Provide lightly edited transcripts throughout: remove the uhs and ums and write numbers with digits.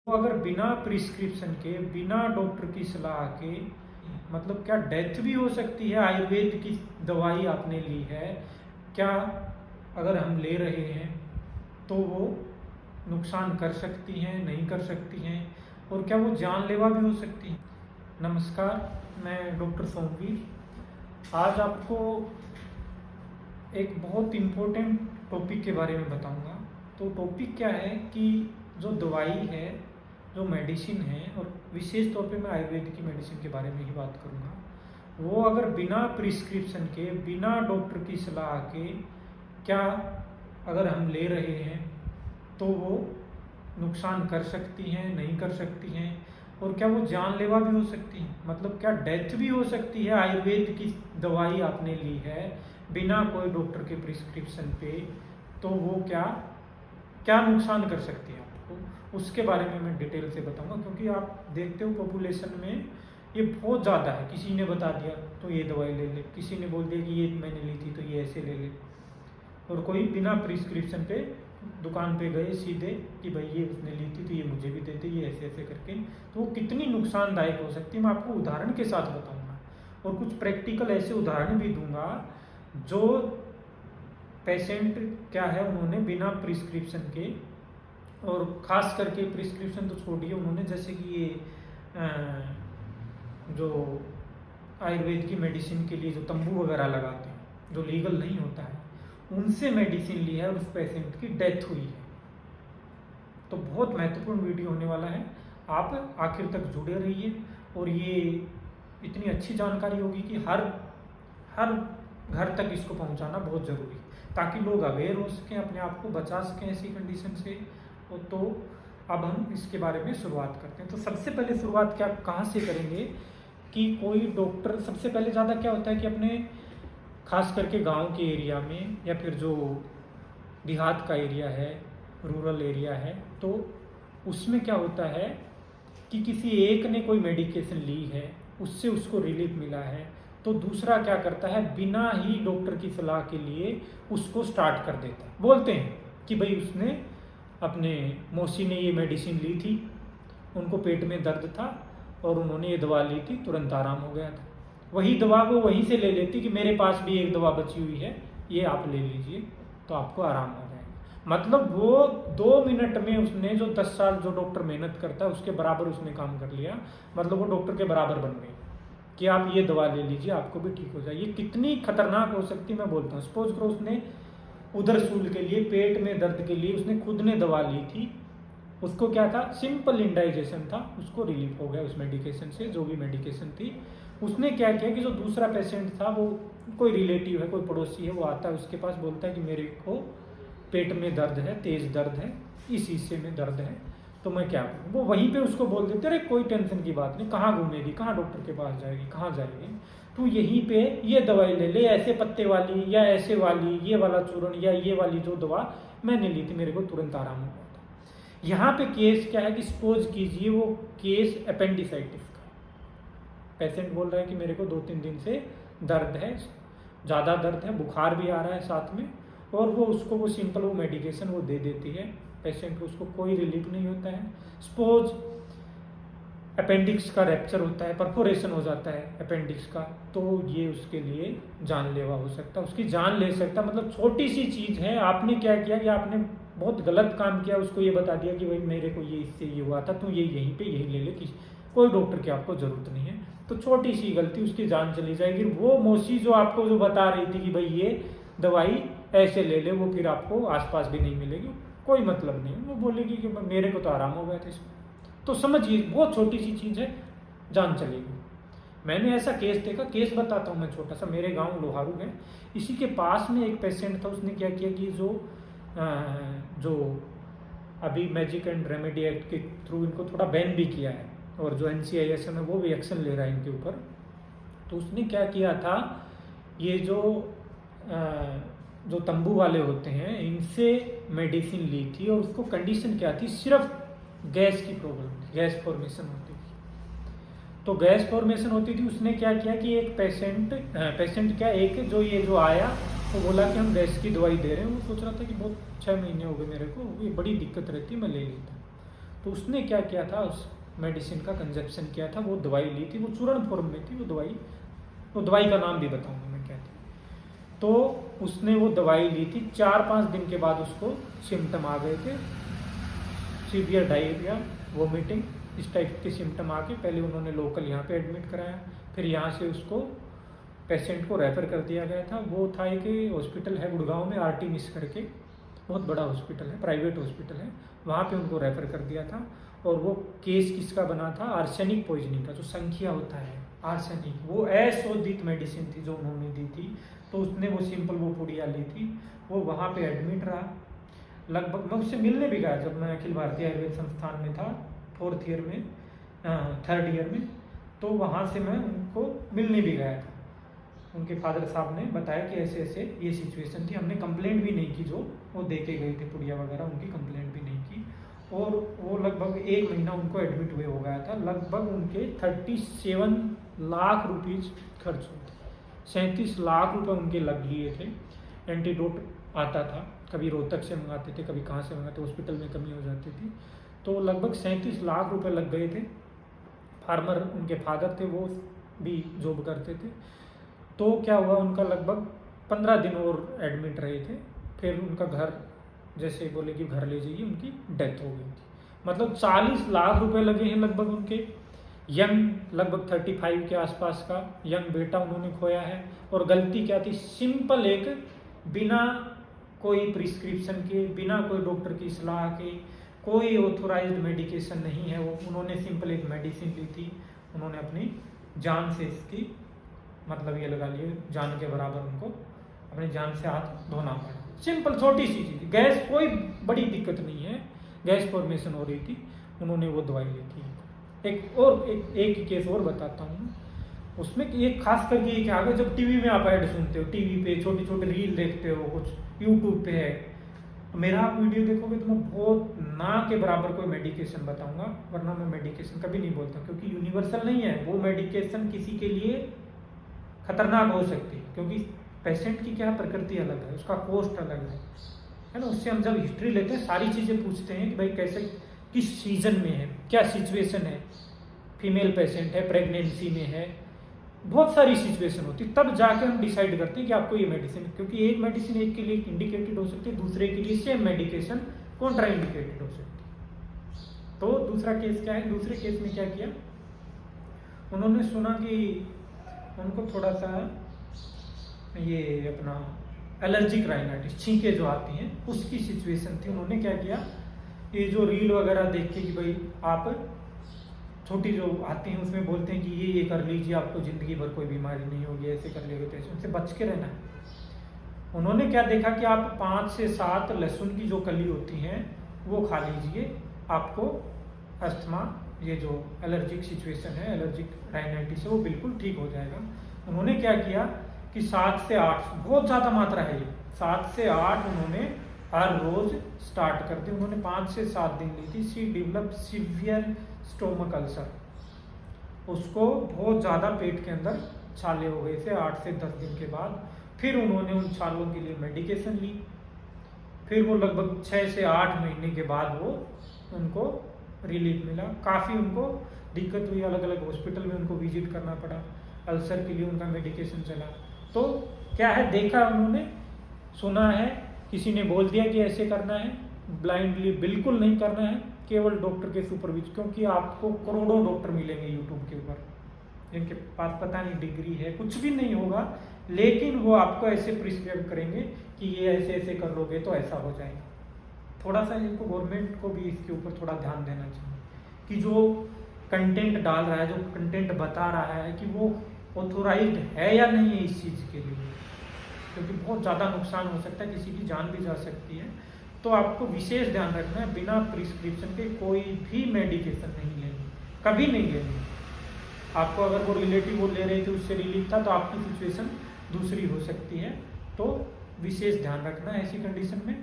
तो अगर बिना प्रिस्क्रिप्शन के, बिना डॉक्टर की सलाह के, मतलब क्या डेथ भी हो सकती है? आयुर्वेद की दवाई आपने ली है, क्या अगर हम ले रहे हैं तो वो नुकसान कर सकती हैं, नहीं कर सकती हैं, और क्या वो जानलेवा भी हो सकती हैं? नमस्कार, मैं डॉक्टर सोमवीर आज आपको एक बहुत इम्पोर्टेंट टॉपिक के बारे में बताऊंगा। तो टॉपिक क्या है कि जो दवाई है, जो मेडिसिन है, और विशेष तौर पे मैं आयुर्वेद की मेडिसिन के बारे में ही बात करूंगा, वो अगर बिना प्रिस्क्रिप्शन के, बिना डॉक्टर की सलाह के, क्या अगर हम ले रहे हैं तो वो नुकसान कर सकती हैं, नहीं कर सकती हैं, और क्या वो जानलेवा भी हो सकती हैं? मतलब क्या डेथ भी हो सकती है? आयुर्वेद की दवाई आपने ली है बिना कोई डॉक्टर के प्रिस्क्रिप्शन पे, तो वो क्या क्या नुकसान कर सकती है आपको, उसके बारे में मैं डिटेल से बताऊंगा। क्योंकि आप देखते हो पॉपुलेशन में ये बहुत ज़्यादा है। किसी ने बता दिया तो ये दवाई ले ले, किसी ने बोल दिया कि ये मैंने ली थी तो ये ऐसे ले ले, और कोई बिना प्रिस्क्रिप्शन पे दुकान पे गए सीधे कि भाई ये उसने ली थी तो ये मुझे भी देते, ये ऐसे ऐसे करके। तो वो कितनी नुकसानदायक हो सकती है मैं आपको उदाहरण के साथ बताऊंगा, और कुछ प्रैक्टिकल ऐसे उदाहरण भी दूंगा जो पेशेंट क्या है, उन्होंने बिना प्रिस्क्रिप्शन के, और ख़ास करके प्रिस्क्रिप्शन तो छोड़िए, उन्होंने जैसे कि ये जो आयुर्वेद की मेडिसिन के लिए जो तंबू वगैरह लगाते हैं, जो लीगल नहीं होता है, उनसे मेडिसिन ली है और उस पेशेंट की डेथ हुई है। तो बहुत महत्वपूर्ण वीडियो होने वाला है, आप आखिर तक जुड़े रहिए। और ये इतनी अच्छी जानकारी होगी कि हर हर घर तक इसको पहुंचाना बहुत ज़रूरी है, ताकि लोग अवेयर हो सकें, अपने आप को बचा सकें ऐसी कंडीशन से। तो अब हम इसके बारे में शुरुआत करते हैं। तो सबसे पहले शुरुआत क्या कहाँ से करेंगे कि कोई डॉक्टर, सबसे पहले ज़्यादा क्या होता है कि अपने खास करके गांव के एरिया में, या फिर जो देहात का एरिया है, रूरल एरिया है, तो उसमें क्या होता है कि किसी एक ने कोई मेडिकेशन ली है, उससे उसको रिलीफ मिला है, तो दूसरा क्या करता है, बिना ही डॉक्टर की सलाह के लिए उसको स्टार्ट कर देता है। बोलते हैं कि भाई उसने, अपने मौसी ने ये मेडिसिन ली थी, उनको पेट में दर्द था और उन्होंने ये दवा ली थी, तुरंत आराम हो गया था। वही दवा वो वहीं से ले लेती कि मेरे पास भी एक दवा बची हुई है, ये आप ले लीजिए तो आपको आराम हो जाएगा। मतलब वो 2 मिनट में उसने जो 10 साल जो डॉक्टर मेहनत करता है उसके बराबर उसने काम कर लिया। मतलब वो डॉक्टर के बराबर बन गई कि आप ये दवा ले लीजिए आपको भी ठीक हो जाए। ये कितनी खतरनाक हो सकती है मैं बोलता हूँ। सपोज करो उसने उधर सूल के लिए, पेट में दर्द के लिए उसने खुद ने दवा ली थी, उसको क्या था, सिंपल इंडाइजेशन था, उसको रिलीफ हो गया उस मेडिकेशन से, जो भी मेडिकेशन थी। उसने क्या किया कि जो दूसरा पेशेंट था, वो कोई रिलेटिव है, कोई पड़ोसी है, वो आता है उसके पास, बोलता है कि मेरे को पेट में दर्द है, तेज दर्द है, इस हिस्से में दर्द है, तो मैं क्या करूँ। वो वहीं पे उसको बोल देते, अरे कोई टेंशन की बात नहीं, कहाँ घूमेगी, कहाँ डॉक्टर के पास जाएगी, कहाँ जाएगी, तो यहीं पे ये दवाई ले ले, ऐसे पत्ते वाली या ऐसे वाली, ये वाला चूर्ण या ये वाली जो दवा मैंने ली थी, मेरे को तुरंत आराम हो गया था। यहाँ पे केस क्या है कि सपोज कीजिए वो केस अपेंडिसाइटिस का, पेशेंट बोल रहा है कि मेरे को 2-3 दिन से दर्द है, ज़्यादा दर्द है, बुखार भी आ रहा है साथ में, और वो उसको वो सिंपल वो मेडिकेशन वो दे देती है पेशेंट को, उसको कोई रिलीफ नहीं होता है। सपोज अपेंडिक्स का रैप्चर होता है, परफोरेशन हो जाता है अपेंडिक्स का, तो ये उसके लिए जानलेवा हो सकता है, उसकी जान ले सकता है। मतलब छोटी सी चीज़ है, आपने क्या किया कि आपने बहुत गलत काम किया, उसको ये बता दिया कि भाई मेरे को ये इससे ये हुआ था, तो ये यहीं पे यही ले ले, कोई डॉक्टर की आपको ज़रूरत नहीं है। तो छोटी सी गलती, उसकी जान चली जाएगी। वो मौसी जो आपको जो बता रही थी कि भाई ये दवाई ऐसे ले ले, वो फिर आपको आसपास भी नहीं मिलेगी, कोई मतलब नहीं, वो बोलेगी कि मेरे को तो आराम हो गया था इसमें। तो समझिए बहुत छोटी सी चीज़ है, जान चलेगी। मैंने ऐसा केस देखा, केस बताता हूँ मैं छोटा सा। मेरे गांव लोहारू है, इसी के पास में एक पेशेंट था, उसने क्या किया कि जो अभी मैजिक एंड रेमेडी एक्ट के थ्रू इनको थोड़ा बैन भी किया है, और जो NCIS है वो भी एक्शन ले रहा है इनके ऊपर। तो उसने क्या किया था, ये जो तंबू वाले होते हैं, इनसे मेडिसिन ली थी, और उसको कंडीशन क्या थी, सिर्फ गैस की प्रॉब्लम थी, गैस फॉर्मेशन होती थी। तो गैस फॉर्मेशन होती थी, उसने क्या किया कि एक पेशेंट क्या, एक जो आया, तो बोला कि हम गैस की दवाई दे रहे हैं। वो सोच रहा था कि बहुत 6 महीने हो गए मेरे को, ये बड़ी दिक्कत रहती है, मैं ले लेता। तो उसने क्या किया था, उस मेडिसिन का कंजप्शन किया था। वो दवाई ली थी, वो चूर्ण फॉर्म में थी वो दवाई का नाम भी बताऊंगा मैं क्या थी। तो उसने वो दवाई ली थी, 4-5 दिन के बाद उसको सिम्टम आ गए थे, सीवियर डायरिया, वोमिटिंग, इस टाइप के सिम्टम आके पहले उन्होंने लोकल यहाँ पे एडमिट कराया, फिर यहाँ से उसको पेशेंट को रेफ़र कर दिया गया था। वो था एक हॉस्पिटल है गुड़गांव में, आर्टिमिस करके, बहुत बड़ा हॉस्पिटल है, प्राइवेट हॉस्पिटल है, वहाँ पे उनको रेफ़र कर दिया था। और वो केस किसका बना था, आर्सेनिक पॉइजनिंग का, जो संख्या होता है आर्सेनिक, वो अशोधित मेडिसिन थी जो उन्होंने दी थी। तो उसने वो सिंपल वो पुड़िया ली थी, वो वहाँ पे एडमिट रहा। लगभग मैं उससे मिलने भी गया जब मैं अखिल भारतीय आयुर्वेद संस्थान में था, 4th ईयर में, 3rd ईयर में। तो वहाँ से मैं उनको मिलने भी गया था। उनके फादर साहब ने बताया कि ऐसे ऐसे ये सिचुएशन थी। हमने कंप्लेंट भी नहीं की, जो वो दे के गए थे पुड़िया वगैरह, उनकी कंप्लेंट भी नहीं की। और वो लगभग 1 महीना उनको एडमिट हुए हो गया था। लगभग उनके 37 लाख रुपीज़ खर्च हुए थे, 37 लाख रुपए उनके लग लिए थे। एंटीडोट आता था, कभी रोहतक से मंगाते थे, कभी कहाँ से मंगाते, हॉस्पिटल में कमी हो जाती थी। तो लगभग 37 लाख रुपए लग गए थे। फार्मर उनके फादर थे, वो भी जॉब करते थे। तो क्या हुआ, उनका लगभग 15 दिन और एडमिट रहे थे। फिर उनका घर, जैसे बोले कि घर ले जाइए, उनकी डेथ हो गई थी। मतलब 40 लाख रुपए लगे हैं लगभग उनके। यंग, लगभग 35 के आसपास का यंग बेटा उन्होंने खोया है। और गलती क्या थी, सिंपल एक, बिना कोई प्रिस्क्रिप्शन के, बिना कोई डॉक्टर की सलाह के, कोई ऑथोराइज्ड मेडिकेशन नहीं है वो, उन्होंने सिंपल एक मेडिसिन ली थी। उन्होंने अपनी जान से इसकी, मतलब ये लगा लिए जान के बराबर उनको अपनी जान से हाथ धोना पड़ा। सिंपल छोटी सी चीज़, गैस, कोई बड़ी दिक्कत नहीं है, गैस फॉर्मेशन हो रही थी, उन्होंने वो दवाई ली थी। एक ही केस और बताता हूँ। उसमें एक खास करके ये क्या, जब टीवी में आप ऐड सुनते हो, टीवी पे छोटे छोटे रील देखते हो, कुछ यूट्यूब पे है, तो मेरा आप वीडियो देखोगे तो मैं बहुत ना के बराबर कोई मेडिकेशन बताऊंगा, वरना मैं मेडिकेशन कभी नहीं बोलता, क्योंकि यूनिवर्सल नहीं है वो मेडिकेशन, किसी के लिए खतरनाक हो सकती है, क्योंकि पेशेंट की क्या प्रकृति अलग है, उसका कोस्ट अलग है ना। उससे हम जब हिस्ट्री लेते हैं, सारी चीज़ें पूछते हैं कि भाई कैसे, किस सीजन में है, क्या सिचुएशन है, फीमेल पेशेंट है, प्रेगनेंसी में है, बहुत सारी सिचुएशन होती है, तब जाके हम डिसाइड करते हैं कि आपको ये मेडिसिन, क्योंकि एक मेडिसिन एक के लिए इंडिकेटेड हो सकती है, दूसरे के लिए सेम मेडिकेशन कॉन्ट्रा इंडिकेटेड हो सकती है। तो दूसरा केस क्या है, दूसरे केस में क्या किया, उन्होंने सुना कि उनको थोड़ा सा ये अपना एलर्जिक राइनाइटिस, छींके जो आती हैं, उसकी सिचुएशन थी। उन्होंने क्या किया, ये जो रील वगैरह देख के कि भाई आप छोटी जो आती हैं उसमें बोलते हैं कि ये कर लीजिए, आपको ज़िंदगी भर कोई बीमारी नहीं होगी, ऐसे कर लेंगे तो उनसे बच के रहना है। उन्होंने क्या देखा कि आप 5 से 7 लहसुन की जो कली होती हैं वो खा लीजिए, आपको अस्थमा, ये जो एलर्जिक सिचुएशन है, एलर्जिक राइनाइटिस है, वो बिल्कुल ठीक हो जाएगा। उन्होंने क्या किया कि 7 से 8, बहुत ज़्यादा मात्रा है ये, 7 से 8 उन्होंने हर रोज स्टार्ट कर दी। उन्होंने 5 से 7 दिन ली थी। She develop severe stomach ulcer, उसको बहुत ज़्यादा पेट के अंदर छाले हो गए थे 8 से 10 दिन के बाद। फिर उन्होंने उन छालों के लिए मेडिकेशन ली। फिर वो लगभग 6 से 8 महीने के बाद वो उनको रिलीफ मिला। काफ़ी उनको दिक्कत हुई, अलग अलग हॉस्पिटल में उनको विजिट करना पड़ा, अल्सर के लिए उनका मेडिकेशन चला। तो क्या है, देखा उन्होंने, सुना है, किसी ने बोल दिया कि ऐसे करना है, ब्लाइंडली बिल्कुल नहीं करना है, केवल डॉक्टर के सुपरविजन, क्योंकि आपको करोड़ों डॉक्टर मिलेंगे यूट्यूब के ऊपर जिनके पास पता नहीं डिग्री है, कुछ भी नहीं होगा, लेकिन वो आपको ऐसे प्रिस्क्राइब करेंगे कि ये ऐसे ऐसे कर लोगे तो ऐसा हो जाएगा। थोड़ा सा इनको गवर्नमेंट को भी इसके ऊपर थोड़ा ध्यान देना चाहिए कि जो कंटेंट डाल रहा है, जो कंटेंट बता रहा है, कि वो ऑथोराइज्ड है या नहीं है इस चीज़ के लिए, क्योंकि बहुत ज़्यादा नुकसान हो सकता है, किसी की जान भी जा सकती है। तो आपको विशेष ध्यान रखना है, बिना प्रिस्क्रिप्शन के कोई भी मेडिकेशन नहीं लेनी, कभी नहीं लेनी। आपको अगर वो रिलेटिव वो ले रहे थे, उससे रिलीफ था, तो आपकी सिचुएशन दूसरी हो सकती है। तो विशेष ध्यान रखना है ऐसी कंडीशन में।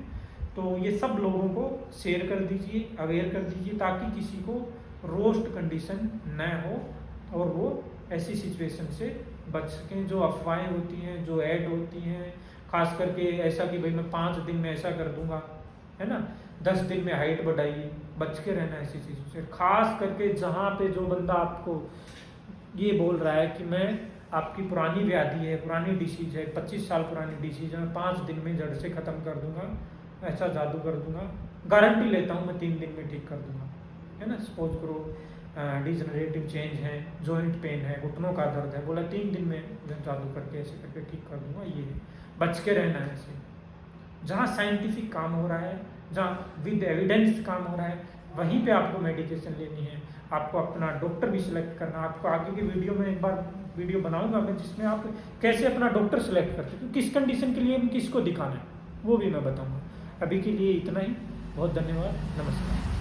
तो ये सब लोगों को शेयर कर दीजिए, अवेयर कर दीजिए, ताकि किसी को रोस्ट कंडीशन न हो और वो ऐसी सिचुएशन से बच सकें। जो अफवाहें होती हैं, जो ऐड होती हैं, खास करके ऐसा कि भाई मैं 5 दिन में ऐसा कर दूंगा, है ना, 10 दिन में हाइट बढ़ाइए, बच के रहना ऐसी चीज़ों से। खास करके जहाँ पे जो बंदा आपको ये बोल रहा है कि मैं आपकी पुरानी व्याधि है, पुरानी डिसीज है, 25 साल पुरानी डिसीज है, मैं 5 दिन में जड़ से ख़त्म कर दूंगा, ऐसा जादू कर दूंगा, गारंटी लेता हूँ मैं 3 दिन में ठीक कर दूंगा, है ना। सपोज करो डिजनरेटिव चेंज है, जॉइंट पेन है, घुटनों का दर्द है, बोला 3 दिन में जादू करके ऐसे करके ठीक कर दूंगा। ये है, बच के रहना है ऐसे। जहाँ साइंटिफिक काम हो रहा है, जहाँ विद एविडेंस काम हो रहा है, वहीं पे आपको मेडिकेशन लेनी है। आपको अपना डॉक्टर भी सिलेक्ट करना। आपको आगे की वीडियो में एक बार वीडियो बनाऊंगा मैं, जिसमें आप कैसे अपना डॉक्टर सिलेक्ट करते हो, किस कंडीशन के लिए किसको दिखाना है वो भी मैं बताऊंगा। अभी के लिए इतना ही। बहुत धन्यवाद। नमस्कार।